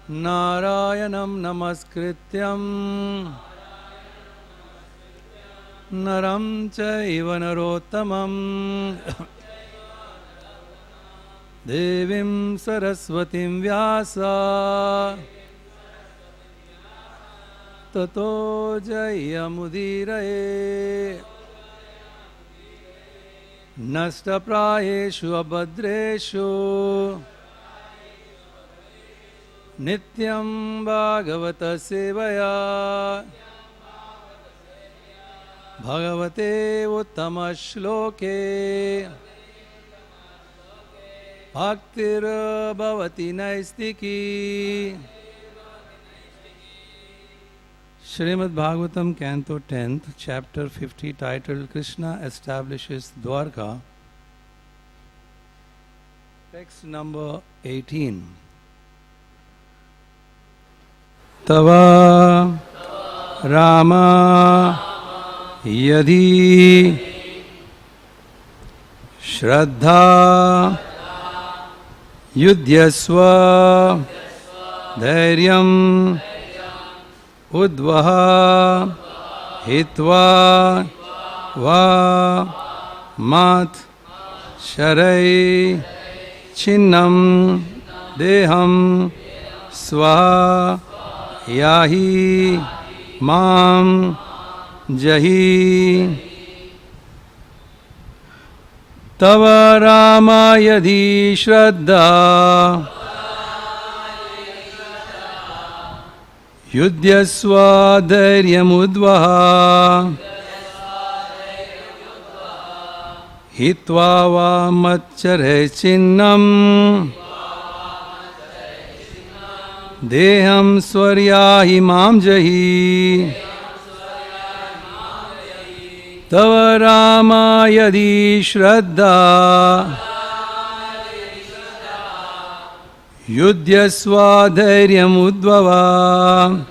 नारायणं नमस्कृत्यं नरं चैव नरोत्तमं देवीं सरस्वतीं व्यास ततो जयमुदीरये नष्टप्रायेषु अभद्रेषु नित्यं भागवत सेवया भगवते उत्तमश्लोके भक्तिर्भवति नैस्तिकी. Srimad Bhagavatam, Canto 10th, Chapter 50, titled Krishna Establishes Dwarka. Text number 18. Tava Rama Yadi Shraddha Yudhyasva Dhairyam Udvaha Hitva Va Mat Sharai Chinnam Deham Swaha Yahi Mam Jahi. Tava Rama Yadi Shraddha Yudhyasva Dhairyam Udvaha Hitva Va Matchare Chinnam Deham Swaryahi Mam Jahi. Tava Rama Yadi Shraddha Yudhyasva Dhairyam Udvava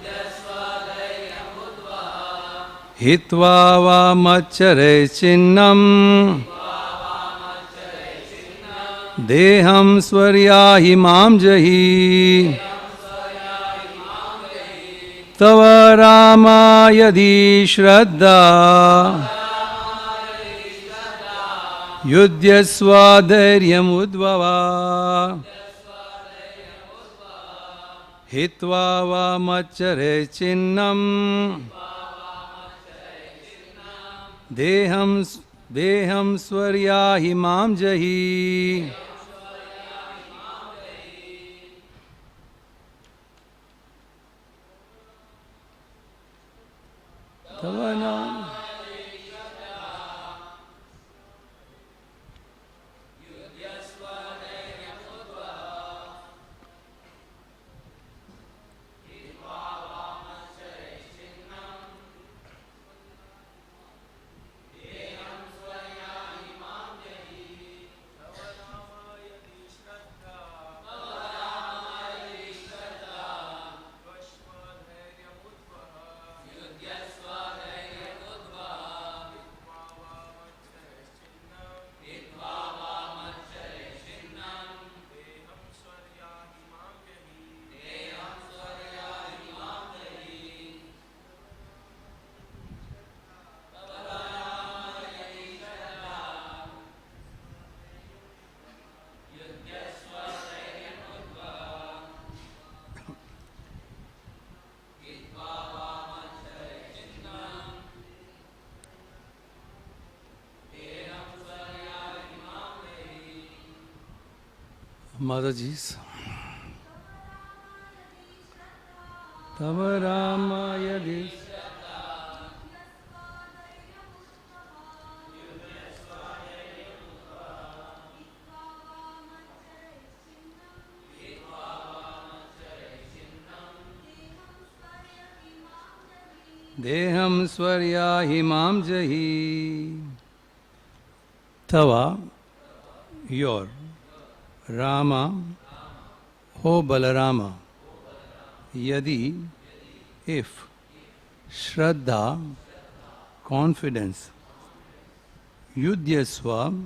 Hitva Va Matchare Chinnam Deham Swaryahi Mam Jahi. Tava Rama Yadi Shraddha Yudhyasva Dhairyam Udvava Hitva Va Matchare Chinnam Deham Swaryahi Mam Jahi. Tava Nam Mataji's. Tava Rama Yadi Deham Swaryahi Mam Jahi. Tava, your Rama, O Balarama, Yadi, if, Shraddha, confidence, Yudhyasva,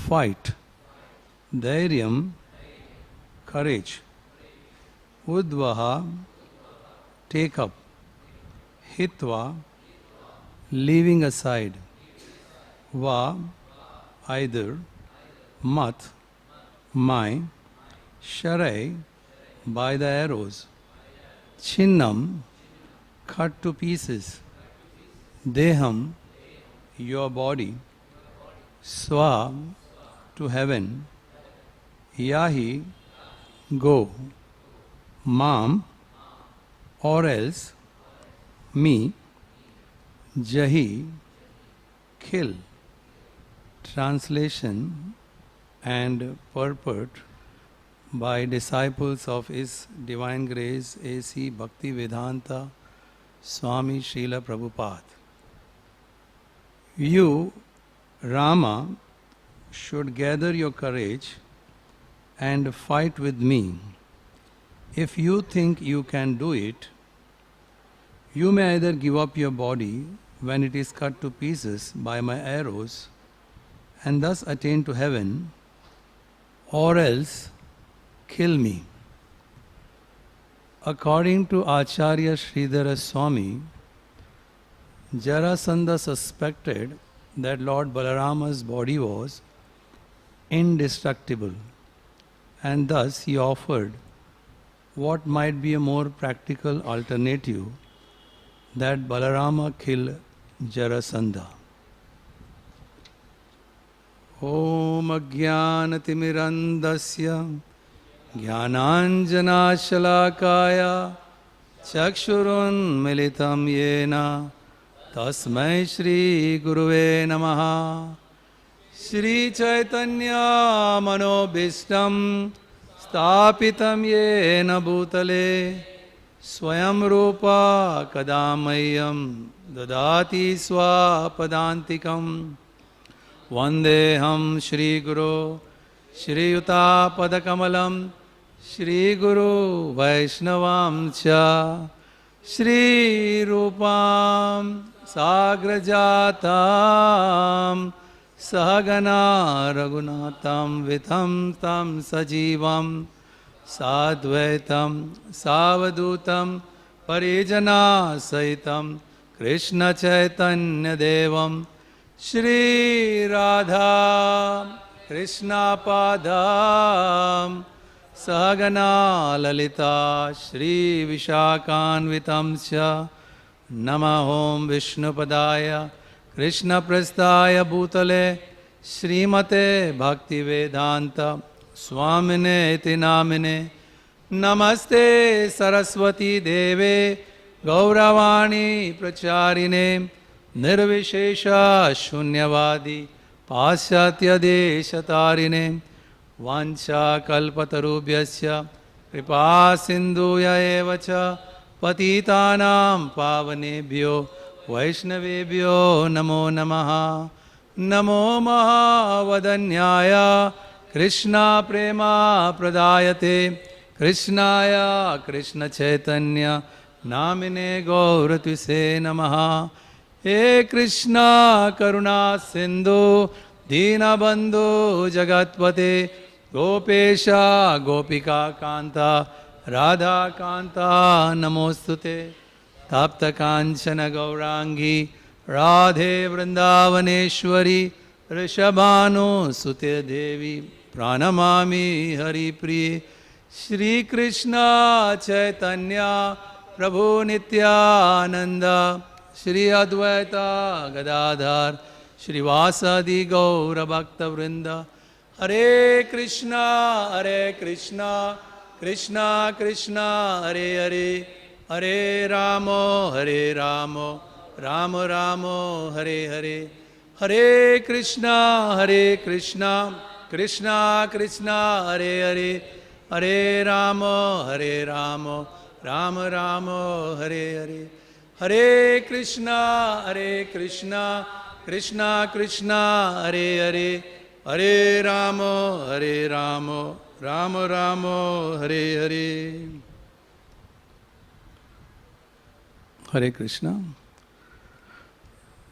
fight, Dhairyam, courage, Udvaha, take up. Hitva, leaving aside. Va, either. Mat, my. Sharai, by the arrows. Chinnam, cut to pieces. Deham, your body. Swa, to heaven. Yahi, go. Mam, or else. Me. Jahi, kill. Translation and purport by disciples of His Divine Grace A.C. Bhaktivedanta Swami Srila Prabhupada. You, Rama, should gather your courage and fight with me. If you think you can do it, you may either give up your body when it is cut to pieces by my arrows and thus attain to heaven, or else kill me. According to Acharya Sridhara Swami, Jarasandha suspected that Lord Balarama's body was indestructible, and thus he offered what might be a more practical alternative, that Balarama kill Jarasandha. Om Ajnanatimirandasya Jnananjanashalakaya Chakshurun Militam Yena Tasmai Shri Guruve Namaha. Shri Chaitanya Manobhishtam Stapitam Yena Bhutale Swayam Rupa Kadamayam Dadati Swapadantikam. Vandeham Shri Guru Shri Yuta Padakamalam Shri Guru Vaishnavam Cha Shri Rupam Sagrajatam Sahagana Raghunatam Vitam Tam Sajivam Sadvaitam Savadutam Parijana Saitam Krishna Chaitanya Devam Shri Radha Krishna Padam Sahagana Lalita Shri Vishakhanvitam Sya Namahom Vishnu Padaya Krishna Prasthaya Bhutale Srimate Bhaktivedanta Swamine Iti Namine Namaste Saraswati Deve Gauravani Pracharine Nirvishesha Shunyavadi Pasyatya Deshatarine Vancha Kalpatarubhyasya Kripa Sindhuya Evacha Patitanam Pavanebhyo Vaishnavebhyo Namo Namaha. Namo Mahavadanyaya Krishna Prema Pradayate Krishnaya Krishna Chaitanya Namine Gauratise Namaha. He Krishna Karuna Sindhu Dinabandhu Jagatpate Gopesha Gopika Kanta Radha Kanta Namostute Tapta Kanchana Gaurangi Radhe Vrindavaneshwari Rishabhanu Sute Devi Pranamami Hari Priye. Shri Krishna Chaitanya Prabhu Nityananda Shri Advaita Gadadhar Shri Vasadi Gaura Bhakta Vrinda. Hare Krishna Krishna Krishna Hare Hare Hare Ramo Ramo Ramo Hare Hare. Hare Krishna Krishna Krishna Hare Hare Hare Ramo Ramo Ramo Hare Hare. Hare Krishna Krishna Krishna Hare Hare Hare Ramo Ramo Ramo Hare Hare. Hare Krishna.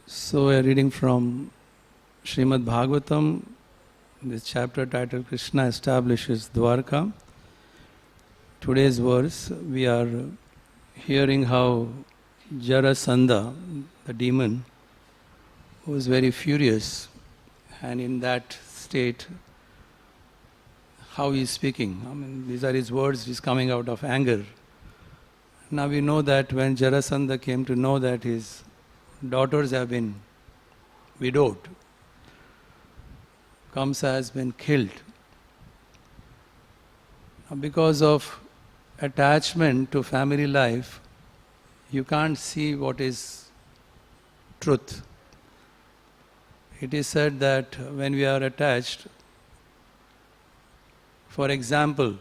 So we are reading from Srimad Bhagavatam, this chapter titled Krishna Establishes Dwarka. today's verse, we are hearing how Jarasandha, the demon, was very furious, and in that state, how he is speaking. I mean, these are his words, he's coming out of anger. Now we know that when Jarasandha came to know that his daughters have been widowed, Kamsa has been killed. Because of attachment to family life, you can't see what is truth. It is said that when we are attached, for example,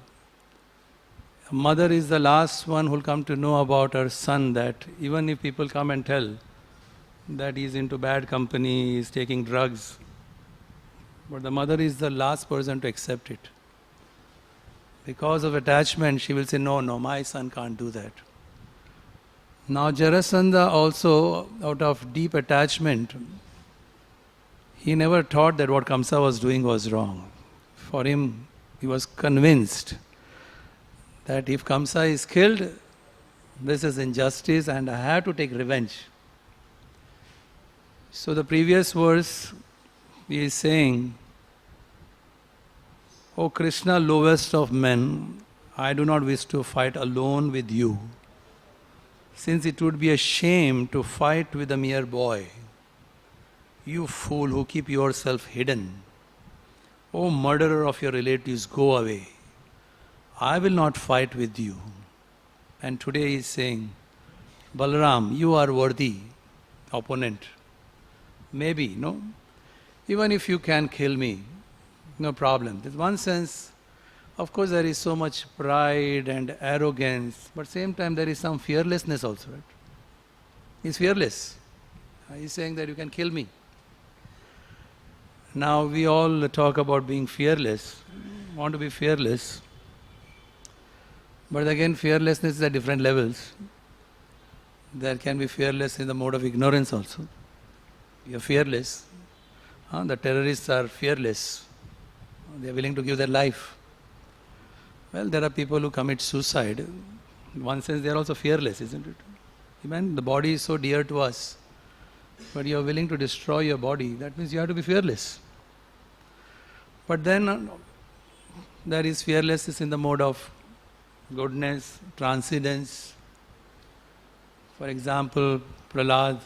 a mother is the last one who will come to know about her son, that even if people come and tell that he is into bad company, he is taking drugs, but the mother is the last person to accept it. Because of attachment, she will say, no, my son can't do that. Now Jarasandha also, out of deep attachment, he never thought that what Kamsa was doing was wrong. For him, he was convinced that if Kamsa is killed, this is injustice and I have to take revenge. So the previous verse, he is saying, O Krishna, lowest of men, I do not wish to fight alone with you, since it would be a shame to fight with a mere boy. You fool who keep yourself hidden. O murderer of your relatives, go away. I will not fight with you. And today he is saying, Balaram, you are worthy opponent. Maybe, no? Even if you can kill me, no problem. There's one sense, of course there is so much pride and arrogance, but same time there is some fearlessness also, right? He's fearless. He's saying that you can kill me. Now we all talk about being fearless, want to be fearless, but again fearlessness is at different levels. There can be fearless in the mode of ignorance also. You are fearless. The terrorists are fearless. They are willing to give their life. Well, there are people who commit suicide. In one sense, they are also fearless, isn't it? Even the body is so dear to us, but you are willing to destroy your body. That means you have to be fearless. But then there is fearlessness in the mode of goodness, transcendence. For example, Prahlad,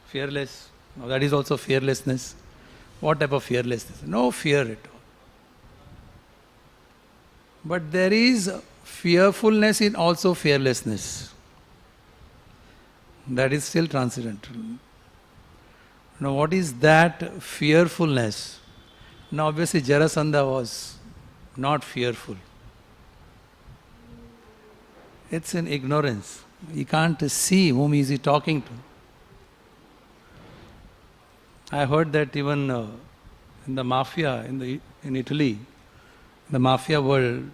fearless. Now that is also fearlessness. What type of fearlessness? No fear at all. But there is fearfulness in also fearlessness. That is still transcendental. Now what is that fearfulness? Now obviously Jarasandha was not fearful. It's in ignorance. He can't see whom is he talking to. I heard that even in the mafia in Italy, the mafia world,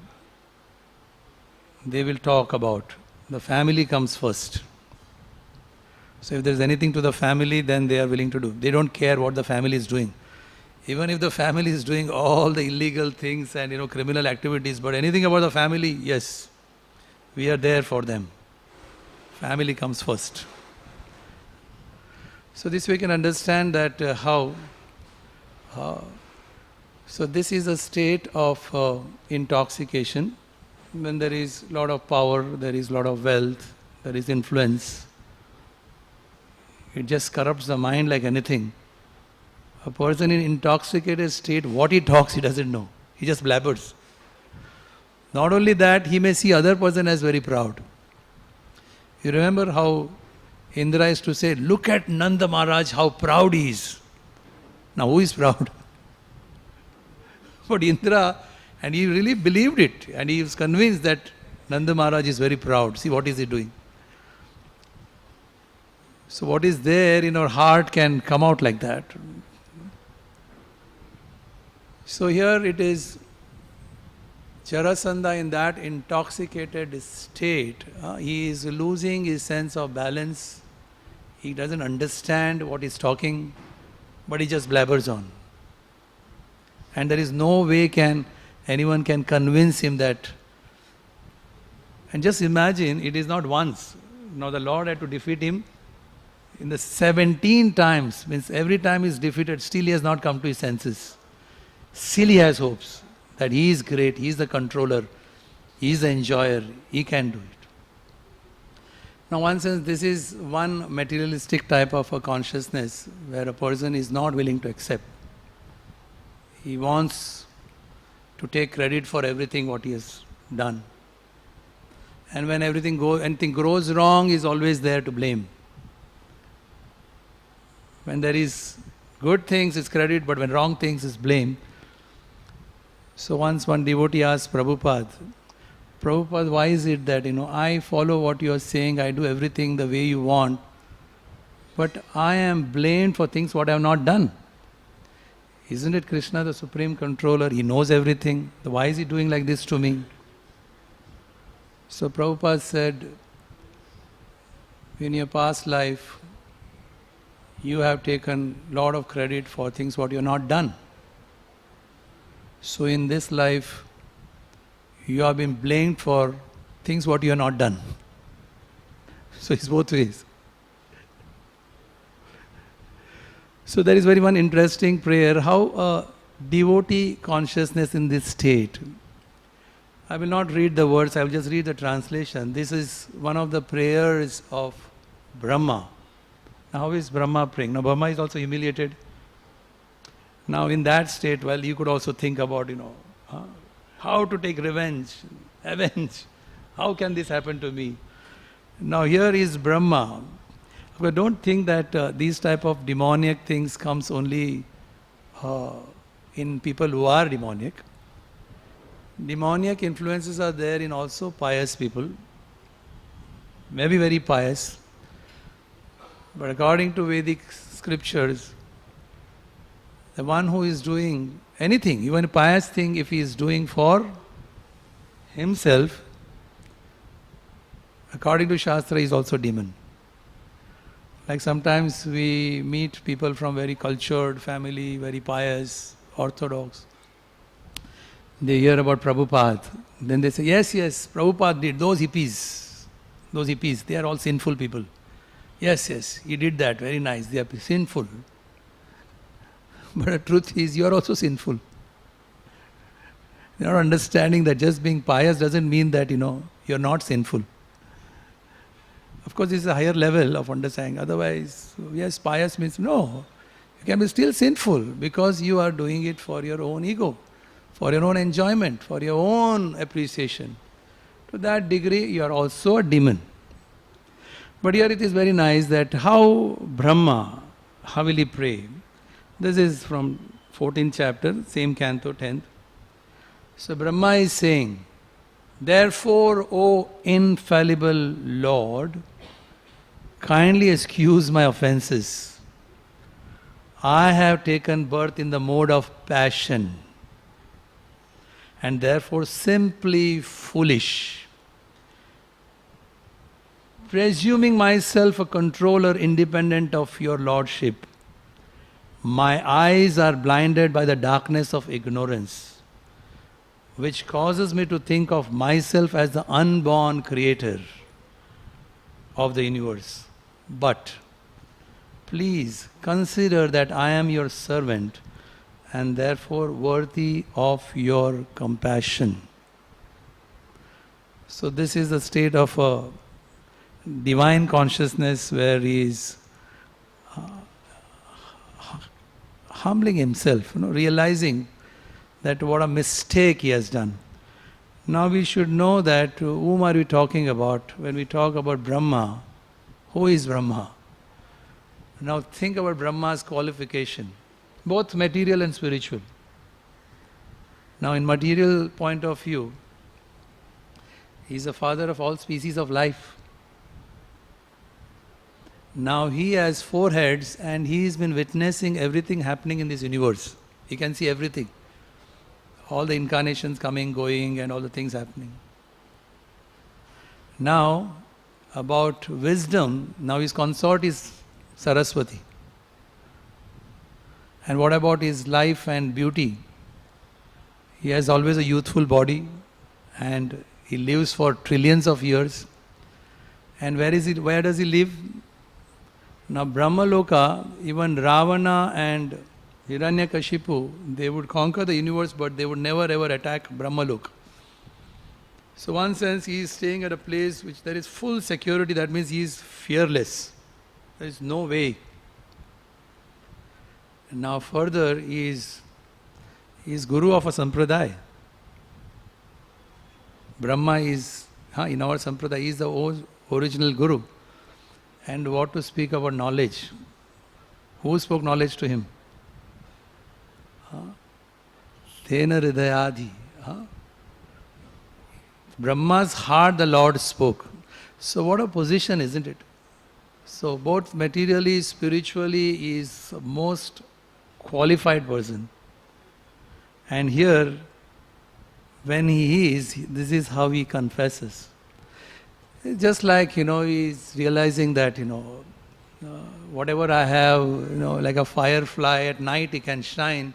they will talk about the family comes first. So if there is anything to the family, then they are willing to do. They don't care what the family is doing. Even if the family is doing all the illegal things and criminal activities, but anything about the family, yes, we are there for them. Family comes first. So this we can understand that so this is a state of intoxication. When there is a lot of power, there is a lot of wealth, there is influence. It just corrupts the mind like anything. A person in intoxicated state, what he talks, he doesn't know. He just blabbers. Not only that, he may see other person as very proud. You remember how Indra used to say, look at Nanda Maharaj, how proud he is. Now who is proud? But Indra, and he really believed it, and he was convinced that Nanda Maharaj is very proud. See what is he doing? So what is there in our heart can come out like that. So here it is Jarasandha in that intoxicated state. He is losing his sense of balance. He doesn't understand what he's talking, but he just blabbers on. And there is no way anyone can convince him that And just imagine, it is not once. Now the Lord had to defeat him in the 17 times. Means every time he is defeated, still he has not come to his senses. Still he has hopes that he is great, he is the controller, he is the enjoyer, he can do it. Now one sense, this is one materialistic type of a consciousness where a person is not willing to accept. He wants to take credit for everything what he has done. And when anything goes wrong, he is always there to blame. When there is good things, it's credit, but when wrong things, it's blame. So once one devotee asked Prabhupada, why is it that, I follow what you are saying, I do everything the way you want, but I am blamed for things what I have not done? Isn't it Krishna, the Supreme Controller? He knows everything. Why is he doing like this to me? So Prabhupada said, in your past life, you have taken a lot of credit for things what you have not done. So in this life, you have been blamed for things what you have not done. So it's both ways. So there is very one interesting prayer, how a devotee consciousness in this state. I will not read the words, I will just read the translation. This is one of the prayers of Brahma. Now how is Brahma praying? Now Brahma is also humiliated. Now in that state, well, you could also think about, how to take revenge, avenge. How can this happen to me? Now here is Brahma. But don't think that these type of demoniac things comes only in people who are demoniac. Demoniac influences are there in also pious people, maybe very pious. But according to Vedic scriptures, the one who is doing anything, even a pious thing, if he is doing for himself, according to Shastra, he is also demon. Like sometimes we meet people from very cultured family, very pious, orthodox. They hear about Prabhupada. Then they say, yes, Prabhupada did. Those hippies, they are all sinful people. Yes, he did that. Very nice. They are sinful. But the truth is, you are also sinful. You are not understanding that just being pious doesn't mean that, you are not sinful. Of course, it's a higher level of understanding. Otherwise, yes, pious means no. You can be still sinful because you are doing it for your own ego, for your own enjoyment, for your own appreciation. To that degree, you are also a demon. But here it is very nice that how Brahma, how will he pray? This is from 14th chapter, same canto, 10th. So Brahma is saying, therefore, O infallible Lord, kindly excuse my offenses. I have taken birth in the mode of passion and therefore simply foolish. Presuming myself a controller independent of your lordship, my eyes are blinded by the darkness of ignorance, which causes me to think of myself as the unborn creator of the universe. But please consider that I am your servant and therefore worthy of your compassion. So this is the state of a divine consciousness where he is humbling himself, realizing that what a mistake he has done. Now we should know that whom are we talking about when we talk about Brahma? Who is Brahma? Now think about Brahma's qualification, both material and spiritual. Now in material point of view, he is the father of all species of life. Now he has 4 heads and he has been witnessing everything happening in this universe. He can see everything. All the incarnations coming, going and all the things happening. Now about wisdom, now his consort is Saraswati. And what about his life and beauty? He has always a youthful body and He lives for trillions of years. And where does he live? Now Brahmaloka, even Ravana and Hiranyakashipu, they would conquer the universe, but they would never ever attack Brahmaloka. So one sense he is staying at a place which there is full security, that means he is fearless. There is no way. And now further he is Guru of a Sampradaya. Brahma is, in our Sampradaya, he is the original Guru. And what to speak about knowledge? Who spoke knowledge to him? Tena Hridayadi. Brahma's heart the Lord spoke. So what a position, isn't it? So both materially, spiritually, he is the most qualified person. And here, when he is, this is how he confesses. It's just like, he's realizing that, whatever I have, like a firefly at night, he can shine.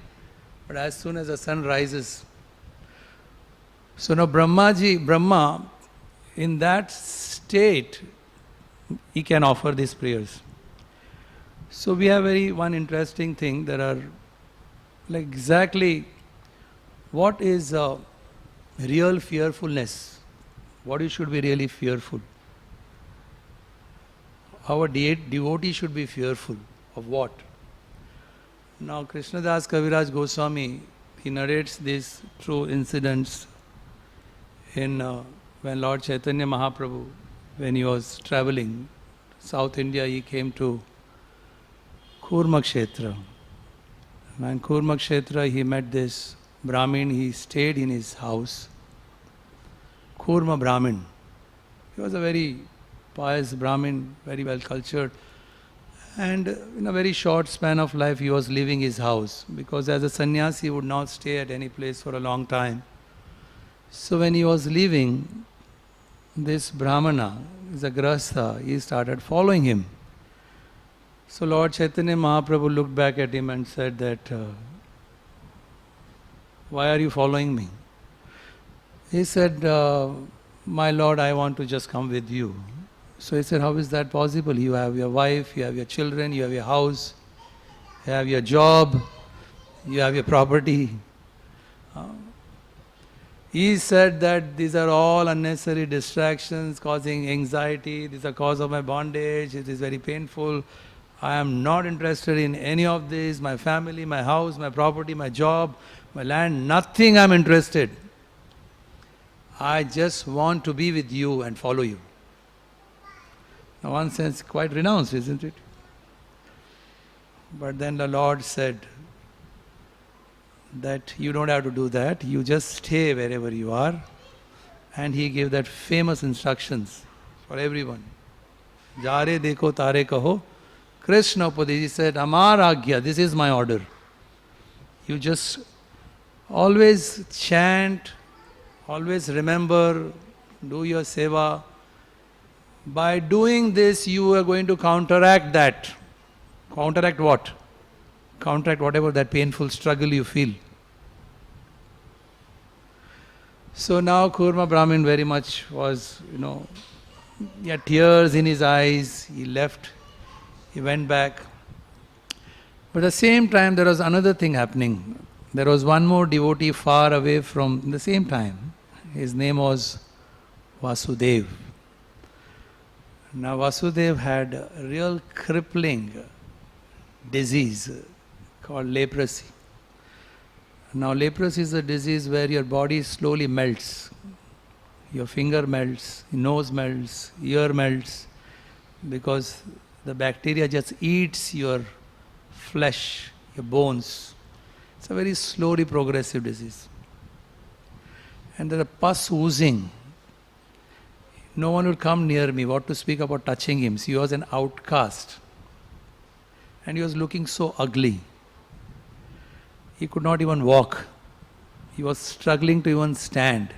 But as soon as the sun rises. So now Brahma, in that state, he can offer these prayers. So we have one interesting thing. There are like exactly what is real fearfulness. What you should be really fearful. Our devotee should be fearful of what? Now Krishnadas Kaviraj Goswami, he narrates these true incidents in when Lord Chaitanya Mahaprabhu, when he was traveling South India, he came to Kurma Kshetra. And in Kurma Kshetra he met this Brahmin, he stayed in his house. Kurma Brahmin. He was a very pious Brahmin, very well cultured. And in a very short span of life he was leaving his house, because as a sannyasi he would not stay at any place for a long time. So when he was leaving, this Brahmana, is a grahastha, he started following him. So Lord Chaitanya Mahaprabhu looked back at him and said that, why are you following me? He said, my Lord, I want to just come with you. So he said, how is that possible? You have your wife, you have your children, you have your house, you have your job, you have your property. He said that these are all unnecessary distractions causing anxiety, these are cause of my bondage, it is very painful. I am not interested in any of this, my family, my house, my property, my job, my land, nothing I am interested. I just want to be with you and follow you. Now one sense quite renounced, isn't it? But then the Lord said that you don't have to do that, you just stay wherever you are. And he gave that famous instructions for everyone. Jare dekho tare kaho, Krishna Upadesh. He said, Amar Agya, this is my order. You just always chant, always remember, do your seva. By doing this, you are going to counteract that. Counteract what? Counteract whatever that painful struggle you feel. So now Kurma Brahmin very much was, he had tears in his eyes, he left, he went back. But at the same time, there was another thing happening. There was one more devotee far away from the same time. His name was Vasudev. Now Vasudev had a real crippling disease called leprosy. Now leprosy is a disease where your body slowly melts. Your finger melts, your nose melts, ear melts, because the bacteria just eats your flesh, your bones. It's a very slowly progressive disease. And there are pus oozing. No one would come near me, what to speak about touching him. So he was an outcast. And he was looking so ugly. He could not even walk. He was struggling to even stand.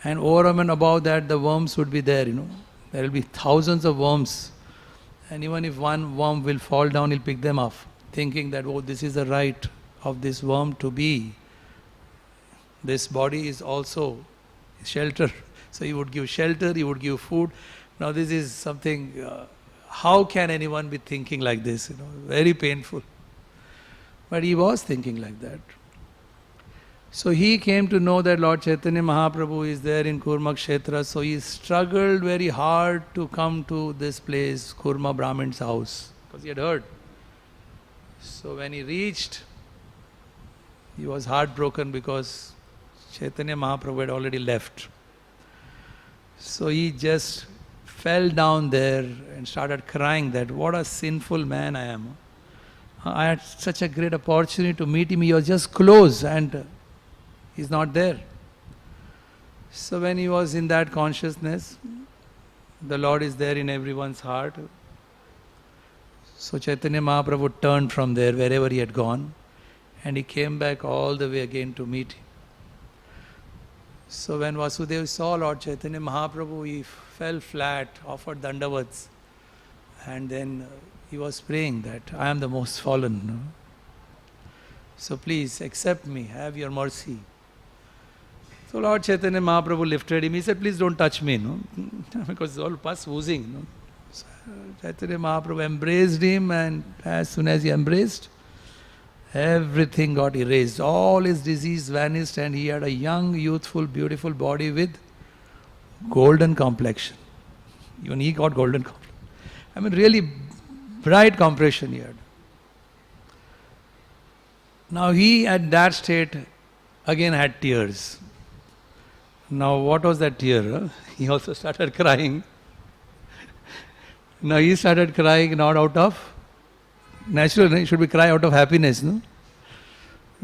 And over and above that, the worms would be there, There will be thousands of worms. And even if one worm will fall down, he'll pick them up, thinking that, this is the right of this worm to be. This body is also, Shelter. So he would give shelter, he would give food. Now this is something, how can anyone be thinking like this? Very painful. But he was thinking like that. So he came to know that Lord Chaitanya Mahaprabhu is there in Kurma Kshetra. So he struggled very hard to come to this place, Kurma Brahmin's house, because he had heard. So when he reached, he was heartbroken because Chaitanya Mahaprabhu had already left. So he just fell down there and started crying that what a sinful man I am. I had such a great opportunity to meet him. He was just close and he's not there. So when he was in that consciousness, the Lord is there in everyone's heart. So Chaitanya Mahaprabhu turned from there wherever he had gone and he came back all the way again to meet him. So when Vasudeva saw Lord Chaitanya Mahaprabhu, he fell flat, offered dandavats, and then he was praying that I am the most fallen. So please accept me, have your mercy. So Lord Chaitanya Mahaprabhu lifted him. He said, please don't touch me, because it's all pus oozing. So Chaitanya Mahaprabhu embraced him, and as soon as he embraced, everything got erased. All his disease vanished and he had a young, youthful, beautiful body with golden complexion. Even he got golden complexion. I mean, really bright complexion he had. Now he at that state again had tears. Now what was that tear? He also started crying. Now he started crying not out of naturally, it should be cry out of happiness, no?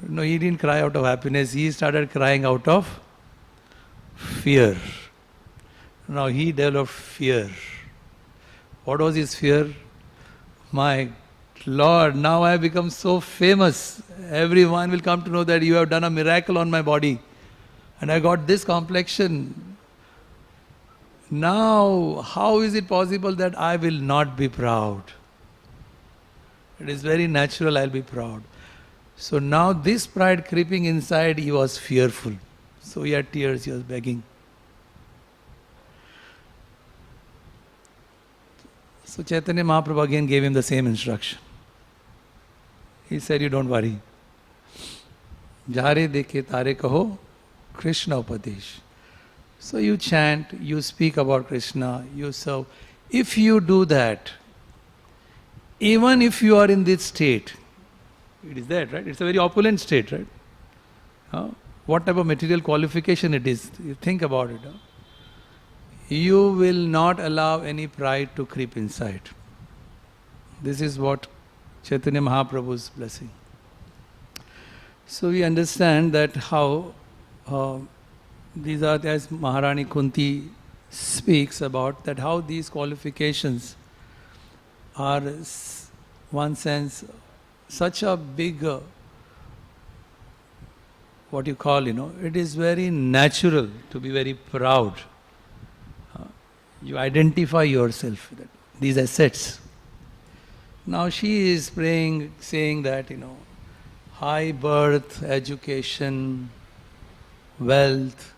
No, he didn't cry out of happiness. He started crying out of fear. Now he developed fear. What was his fear? My Lord, now I have become so famous. Everyone will come to know that you have done a miracle on my body. And I got this complexion. Now, how is it possible that I will not be proud? It is very natural I'll be proud. So now this pride creeping inside, he was fearful. So he had tears, he was begging. So Chaitanya Mahaprabhu again gave him the same instruction. He said, you don't worry. Jare dekhe tare kaho, Krishna upadesh. So you chant, you speak about Krishna, you serve. If you do that, even if you are in this state, it is that, right? It's a very opulent state, right? What type of material qualification it is, you think about it. You will not allow any pride to creep inside. This is what Chaitanya Mahaprabhu's blessing. So we understand that how these are, as Maharani Kunti speaks about, that how these qualifications are, one sense, such a big, what you call, it is very natural to be very proud. You identify yourself with these assets. Now she is praying, saying that, high birth, education, wealth,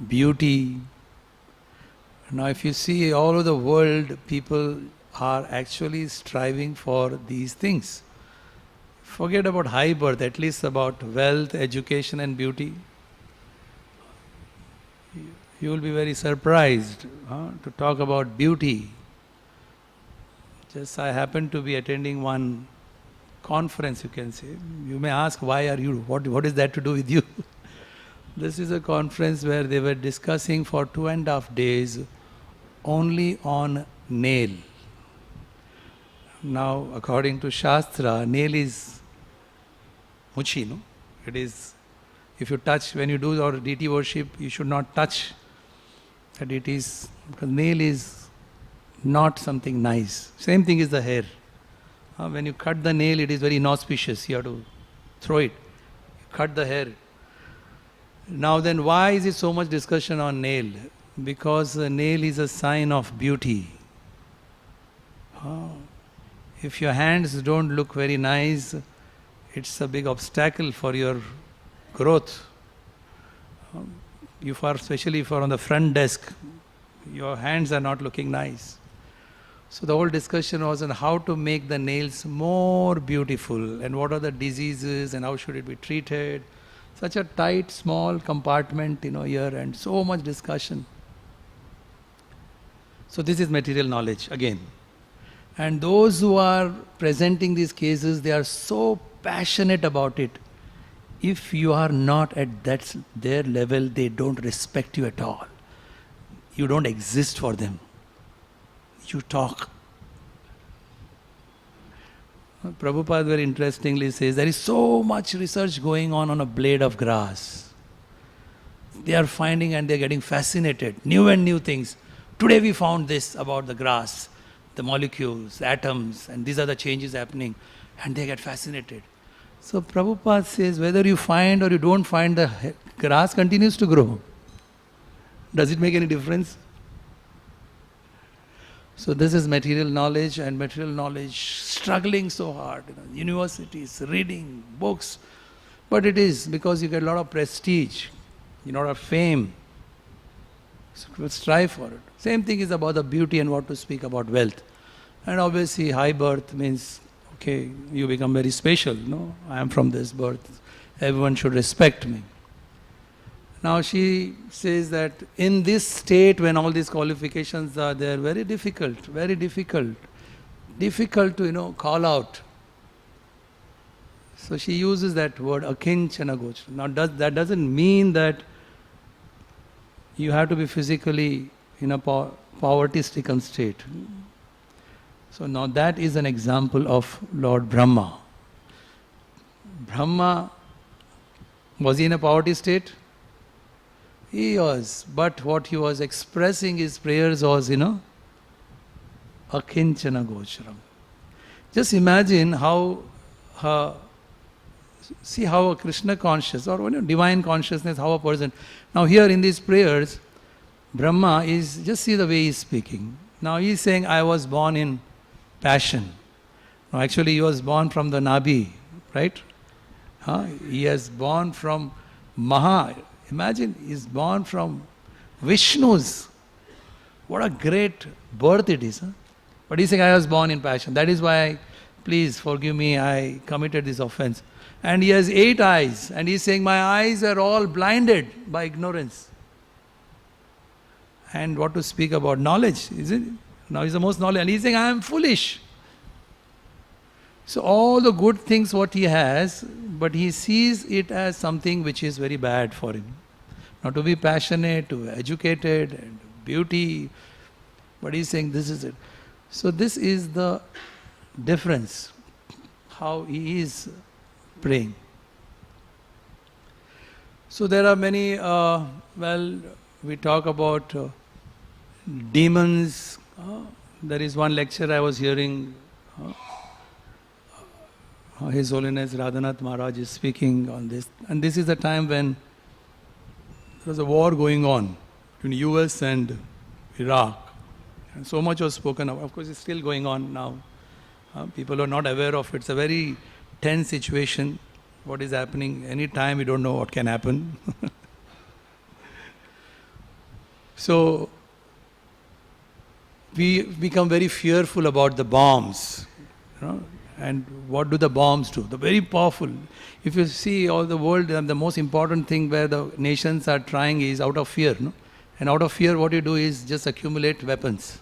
beauty. Now if you see all over the world, people are actually striving for these things. Forget about high birth, at least about wealth, education and beauty. You will be very surprised to talk about beauty. Just I happen to be attending one conference, you can say. You may ask, why are you, what is that to do with you? This is a conference where they were discussing for 2.5 days only on nail. Now, according to Shastra, nail is muchi, no? It is, if you touch, when you do your deity worship, you should not touch the deities, because nail is not something nice. Same thing is the hair. When you cut the nail, it is very inauspicious. You have to throw it. You cut the hair. Now then, why is it so much discussion on nail? Because the nail is a sign of beauty. If your hands don't look very nice, it's a big obstacle for your growth. Especially if you are on the front desk, your hands are not looking nice. So the whole discussion was on how to make the nails more beautiful and what are the diseases and how should it be treated. Such a tight, small compartment, here, and so much discussion. So this is material knowledge again. And those who are presenting these cases, they are so passionate about it. If you are not at their level, they don't respect you at all. You don't exist for them. You talk. Prabhupada very interestingly says, there is so much research going on a blade of grass. They are finding and they are getting fascinated. New and new things. Today we found this about the grass, the molecules, the atoms, and these are the changes happening. And they get fascinated. So Prabhupada says, whether you find or you don't find, the grass continues to grow. Does it make any difference? So this is material knowledge, and material knowledge struggling so hard. Universities, reading, books. But it is because you get a lot of prestige, a lot of fame. So we'll strive for it. Same thing is about the beauty and what to speak about wealth. And obviously high birth means, okay, you become very special. No, I am from this birth. Everyone should respect me. Now she says that in this state when all these qualifications are there, very difficult to call out. So she uses that word akinchana gochara. Now that doesn't mean that you have to be physically in a poverty-stricken state. So now that is an example of Lord Brahma. Brahma, was he in a poverty state? He was, but what he was expressing his prayers was, akinchana gocharam. Just imagine how a Krishna conscious or divine consciousness, how a person. Now here in these prayers, Brahma is, just see the way he is speaking. Now he is saying, I was born in passion. No, actually he was born from the Nabhi, right? He is born from Maha. Imagine, he is born from Vishnu's. What a great birth it is. But he is saying, I was born in passion. That is why, please forgive me, I committed this offense. And he has 8 eyes. And he is saying, my eyes are all blinded by ignorance. And what to speak about? Knowledge, isn't it? Now he's the most knowledge. And he's saying, I am foolish. So all the good things what he has, but he sees it as something which is very bad for him. Not to be passionate, to be educated, and beauty. But he's saying this is it. So this is the difference, how he is praying. So there are many, we talk about demons. There is one lecture I was hearing, His Holiness Radhanath Maharaj is speaking on this. And this is the time when there was a war going on between US and Iraq. And so much was spoken of. Of course, it's still going on now. People are not aware of it. It's a very tense situation. What is happening? Any time we don't know what can happen. So, we become very fearful about the bombs. And what do the bombs do? They're very powerful. If you see all the world, the most important thing where the nations are trying is out of fear. And out of fear, what you do is just accumulate weapons.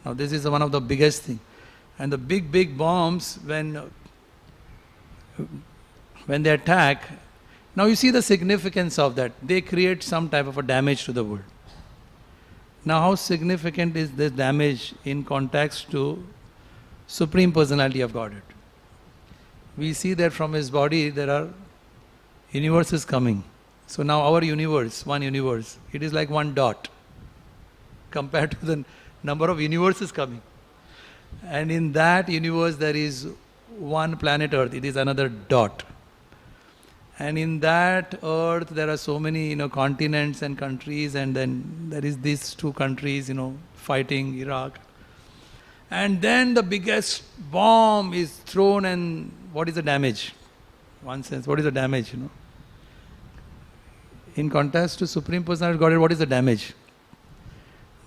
Now this is one of the biggest thing. And the big bombs, when they attack, now you see the significance of that. They create some type of a damage to the world. Now how significant is this damage in context to Supreme Personality of Godhead? We see that from his body there are universes coming. So now our universe, one universe, it is like one dot compared to the number of universes coming. And in that universe there is one planet Earth, it is another dot. And in that earth there are so many continents and countries, and then there is these 2 countries fighting Iraq. And then the biggest bomb is thrown, and what is the damage? One sense, what is the damage? In contrast to Supreme Personality of Godhead, what is the damage?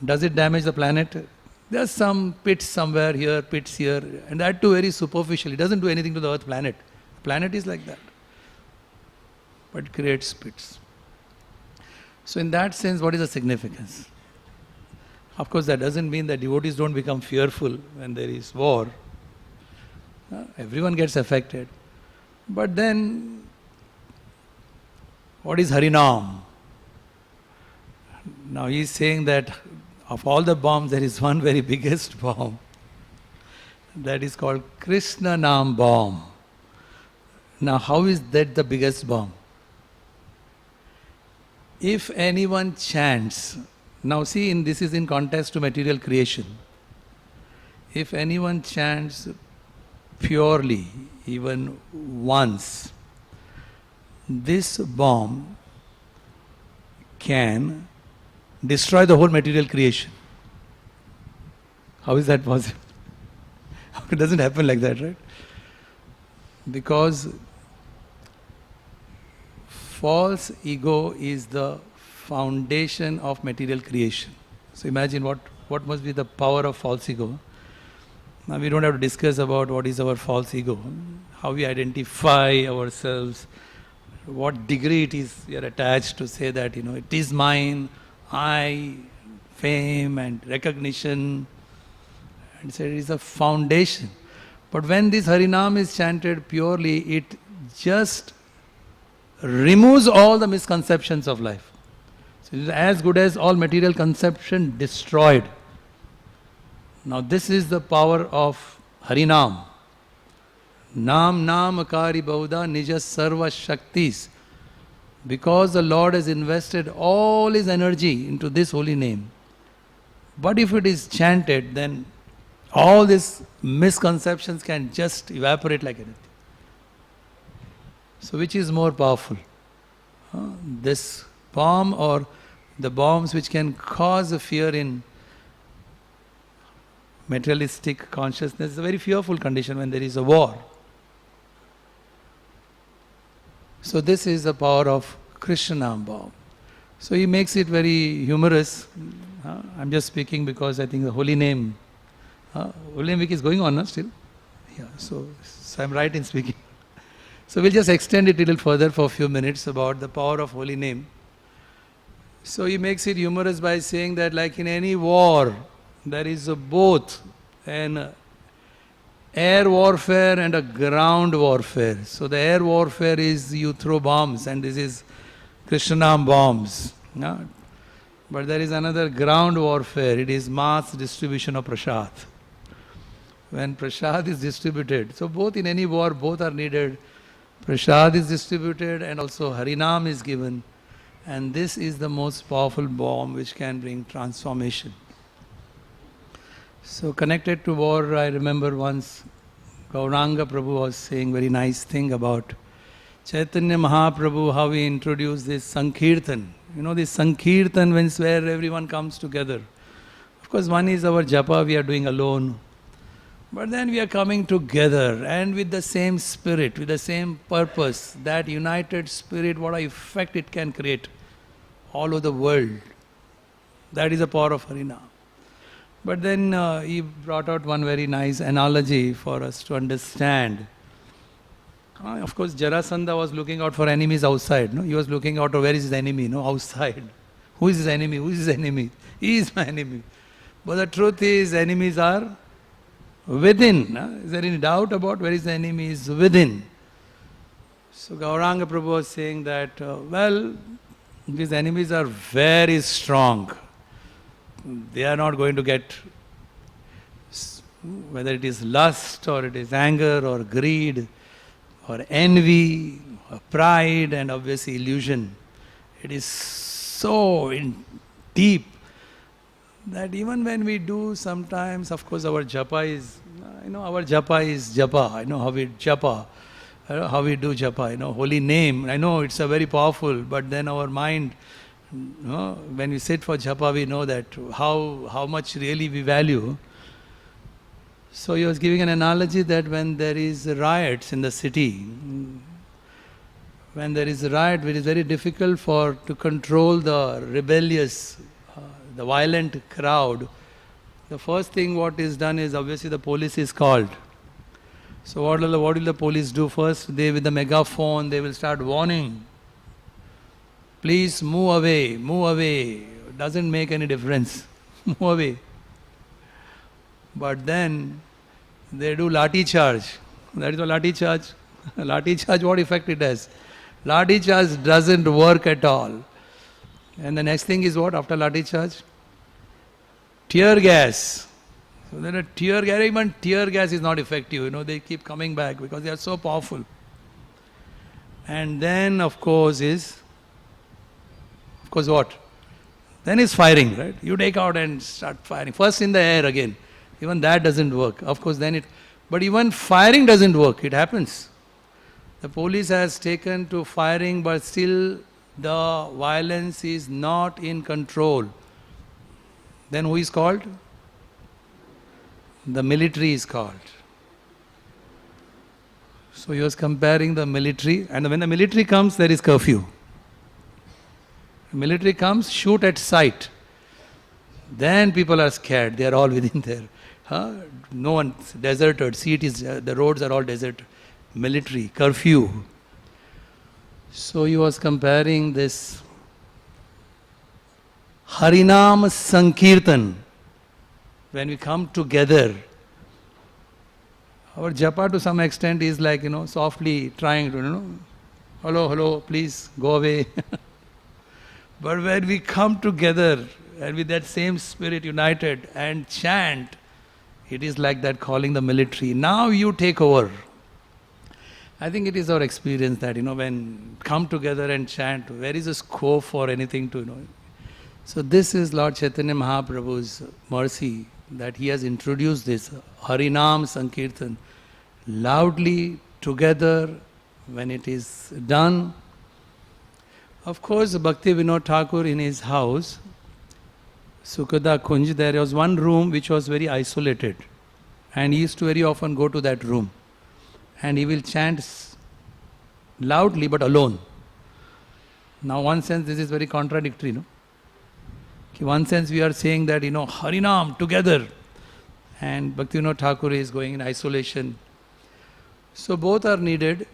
Does it damage the planet? There's some pits somewhere here, pits here, and that too very superficial. It doesn't do anything to the Earth planet. The planet is like that, but it creates pits. So in that sense, what is the significance? Of course, that doesn't mean that devotees don't become fearful when there is war. Everyone gets affected. But then, what is Harinam? Now he is saying that of all the bombs, there is one very biggest bomb. That is called Krishna Nam bomb. Now how is that the biggest bomb? If anyone chants, now see, this is in context to material creation. If anyone chants purely, even once, this bomb can destroy the whole material creation. How is that possible? It doesn't happen like that, right? Because false ego is the foundation of material creation. So imagine what must be the power of false ego. Now we don't have to discuss about what is our false ego, how we identify ourselves, what degree it is we are attached to say that, it is mine, I, fame and recognition. And so it is a foundation. But when this Harinam is chanted purely, it just removes all the misconceptions of life. So it is as good as all material conception destroyed. Now this is the power of Harinam. Nam Akari Bauda Nija Sarva Shaktis. Because the Lord has invested all His energy into this holy name. But if it is chanted, then all these misconceptions can just evaporate like anything. So which is more powerful? This bomb or the bombs which can cause a fear in materialistic consciousness? Is a very fearful condition when there is a war. So this is the power of Krishna bomb. So he makes it very humorous. I'm just speaking because I think the holy name, Holy Name Week is going on still. Yeah, so I'm right in speaking. So we'll just extend it a little further for a few minutes about the power of holy name. So he makes it humorous by saying that like in any war, there is both an air warfare and a ground warfare. So the air warfare is you throw bombs, and this is Krishnanam bombs. But there is another ground warfare. It is mass distribution of prasad. When prasad is distributed, so both in any war, both are needed. Prasad is distributed and also Harinam is given. And this is the most powerful bomb which can bring transformation. So connected to war, I remember once Gauranga Prabhu was saying very nice thing about Chaitanya Mahaprabhu, how he introduced this Sankirtan. This Sankirtan where everyone comes together. Of course, one is our japa we are doing alone. But then we are coming together and with the same spirit, with the same purpose, that united spirit, what an effect it can create all over the world. That is the power of Harinam. But then he brought out one very nice analogy for us to understand. Of course, Jarasandha was looking out for enemies outside. No? He was looking out where is his enemy, outside. Who is his enemy? Who is his enemy? He is my enemy. But the truth is, enemies are within. Is there any doubt about where is the enemy? Is within. So Gauranga Prabhu was saying that, these enemies are very strong. They are not going to get, whether it is lust or it is anger or greed or envy or pride and obviously illusion. It is so deep that even when we do sometimes, of course our japa is, our japa is japa. I know how we japa, how we do japa, holy name. I know it's a very powerful, but then our mind, when we sit for japa, we know that how much really we value. So he was giving an analogy that when there is riots in the city, When there is a riot, it is very difficult to control the rebellious, the violent crowd. The first thing what is done is obviously the police is called. So what will the police do first? They with the megaphone, they will start warning. Please move away, move away. Doesn't make any difference. Move away. But then they do lathi charge. That is what lathi charge. Lathi charge, what effect it has? Lathi charge doesn't work at all. And the next thing is what after lathi charge? Tear gas. So then even tear gas is not effective. They keep coming back because they are so powerful. And then of course what? Then is firing, right? You take out and start firing. First in the air again. Even that doesn't work. Of course but even firing doesn't work. It happens. The police has taken to firing, but still the violence is not in control. Then who is called? The military is called. So he was comparing the military, and when the military comes, there is curfew. The military comes, shoot at sight. Then people are scared. They are all within there. No one, deserted. See, the roads are all deserted. Military, curfew. So he was comparing this Harinam Sankirtan. When we come together, our japa to some extent is like, softly trying to, hello, please go away. But when we come together and with that same spirit united and chant, it is like that calling the military. Now you take over. I think it is our experience that, when come together and chant, where is the scope for anything to, So this is Lord Chaitanya Mahaprabhu's mercy that he has introduced this Harinam Sankirtan loudly together when it is done. Of course, Bhakti Vinod Thakur in his house, Sukhada Kunj, there was one room which was very isolated, and he used to very often go to that room and he will chant loudly but alone. Now, one sense this is very contradictory, no? In one sense we are saying that, Harinam together, and Bhakti Vinod Thakur is going in isolation. So both are needed.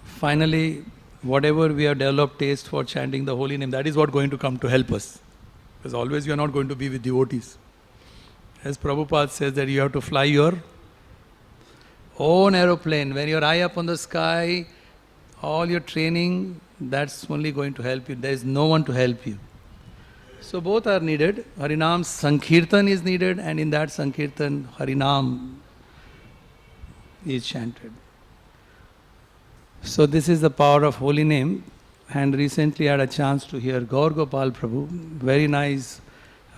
Finally, whatever we have developed taste for chanting the holy name, that is what going to come to help us. Because always we are not going to be with devotees. As Prabhupada says that you have to fly your own aeroplane. When you are high up on the sky, all your training, that's only going to help you. There is no one to help you. So both are needed. Harinam Sankirtan is needed, and in that Sankirtan, Harinam is chanted. So this is the power of holy name. And recently I had a chance to hear Gaur Gopal Prabhu. Very nice.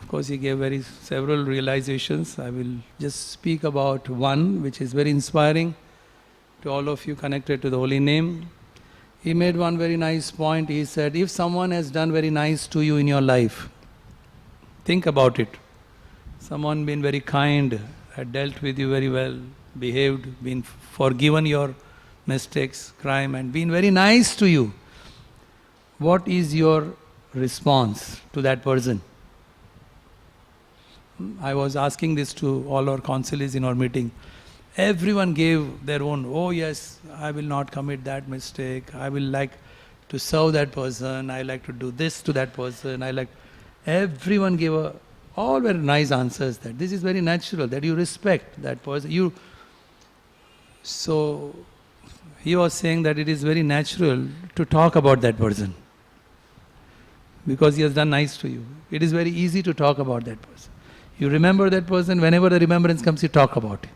Of course, he gave several realizations. I will just speak about one which is very inspiring to all of you connected to the holy name. He made one very nice point. He said, if someone has done very nice to you in your life, think about it. Someone been very kind, had dealt with you very well, behaved, been forgiven your mistakes, crime, and been very nice to you. What is your response to that person? I was asking this to all our counsellors in our meeting. Everyone gave their own, oh yes, I will not commit that mistake, I will like to serve that person, I like to do this to that person, everyone gave all very nice answers that this is very natural, that you respect that person. So he was saying that it is very natural to talk about that person because he has done nice to you. It is very easy to talk about that person. You remember that person, whenever the remembrance comes, you talk about it.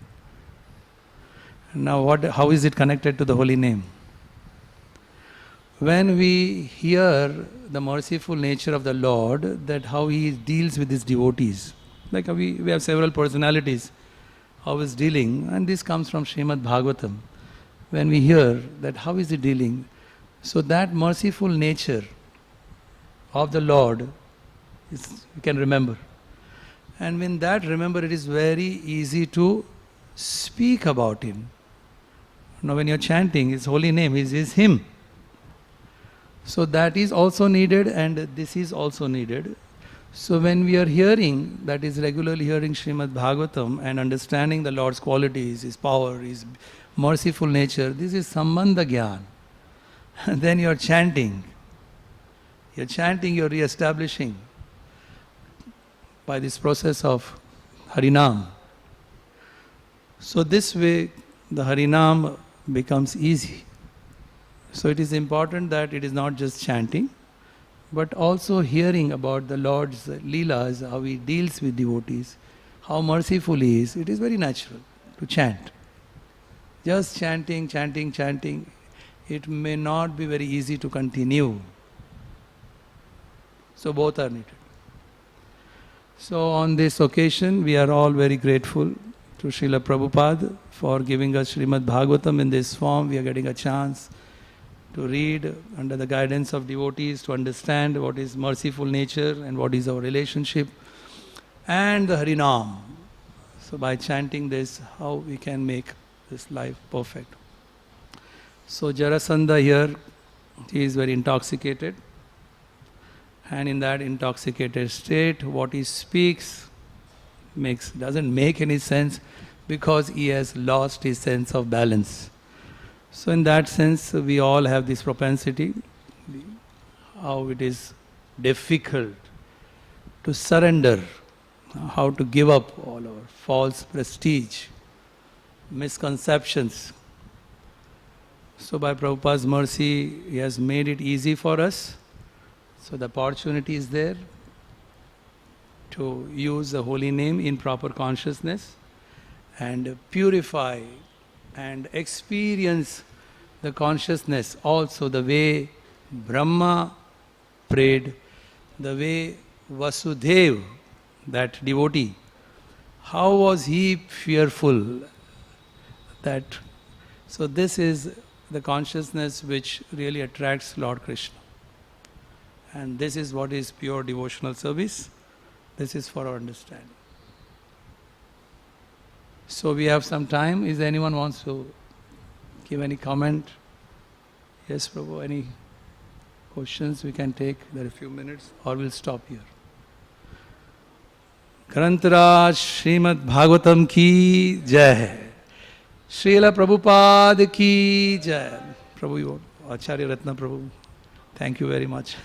Now how is it connected to the holy name? When we hear the merciful nature of the Lord, that how he deals with his devotees, like we have several personalities, how he is dealing, and this comes from Srimad Bhagavatam. When we hear that how is he dealing, so that merciful nature of the Lord we can remember. And when that remember, it is very easy to speak about him. Now when you're chanting His holy name, is Him. So that is also needed, and this is also needed. So when we are hearing, that is regularly hearing Srimad Bhagavatam and understanding the Lord's qualities, His power, His merciful nature, this is Sambandha Gyan. And then you are chanting. You're chanting, you're re-establishing by this process of Harinam. So this way the Harinam becomes easy. So it is important that it is not just chanting, but also hearing about the Lord's Leelas, how He deals with devotees, how merciful He is. It is very natural to chant. Just chanting, chanting, chanting, it may not be very easy to continue. So both are needed. So on this occasion, we are all very grateful to Srila Prabhupada for giving us Srimad Bhagavatam in this form. We are getting a chance to read under the guidance of devotees, to understand what is merciful nature and what is our relationship, and the Harinam. So by chanting this, how we can make this life perfect. So Jarasandha here, he is very intoxicated, and in that intoxicated state, what he speaks doesn't make any sense because he has lost his sense of balance. So in that sense, we all have this propensity, how it is difficult to surrender, how to give up all our false prestige, misconceptions. So by Prabhupada's mercy, he has made it easy for us. So the opportunity is there to use the holy name in proper consciousness and purify and experience the consciousness also the way Brahma prayed, the way Vasudeva, that devotee, how was he fearful that. So this is the consciousness which really attracts Lord Krishna. And this is what is pure devotional service. This is for our understanding. So we have some time. Is anyone wants to give any comment? Yes, Prabhu, any questions we can take? There are a few minutes, or we'll stop here. Grantaraj Srimad Bhagavatam ki jai. Srila Prabhupada ki jai. Prabhu, Acharya Ratna Prabhu, thank you very much.